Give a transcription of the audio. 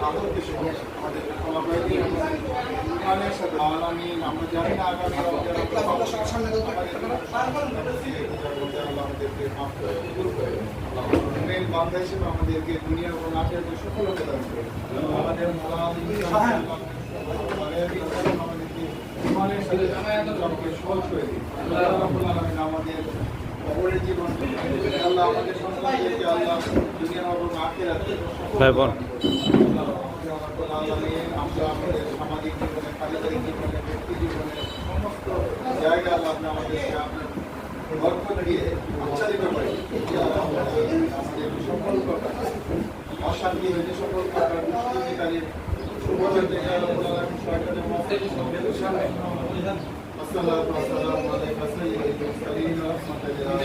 আদরকে আমাদের ফলাফলই ইমানের সাথে আলামিন আমরা জানি না আগামী আমাদেরকে মাফ করে কবুল করে মেন বান্দা হিসেবে আমাদেরকে দুনিয়া এবং আখিরাতে সফলতা দান করে আমাদের আমাদেরকে ইমানের সাথে আমাকে সহজ করে দিন আমাদের কবরের জীবন আল্লাহ আমাদের সন্তানদেরকে আল্লাহ দুনিয়া এবং আখিরাতে আমরা আমাদের সামাজিক জীবনে পারিবারিক জীবনে ব্যক্তি জীবনে সমস্ত জায়গায় আল্লাহ আপনি আমাদেরকে আপনার বরকত দিয়ে উচ্চারিত করে আমাদের সকল প্রকার অশান্তি হয়েছে সকল প্রকার দুষ্কৃতিকারীর সুবর্ণ থেকে সরকারের والصلاة والسلام على سيد المرسلين ورحمة لله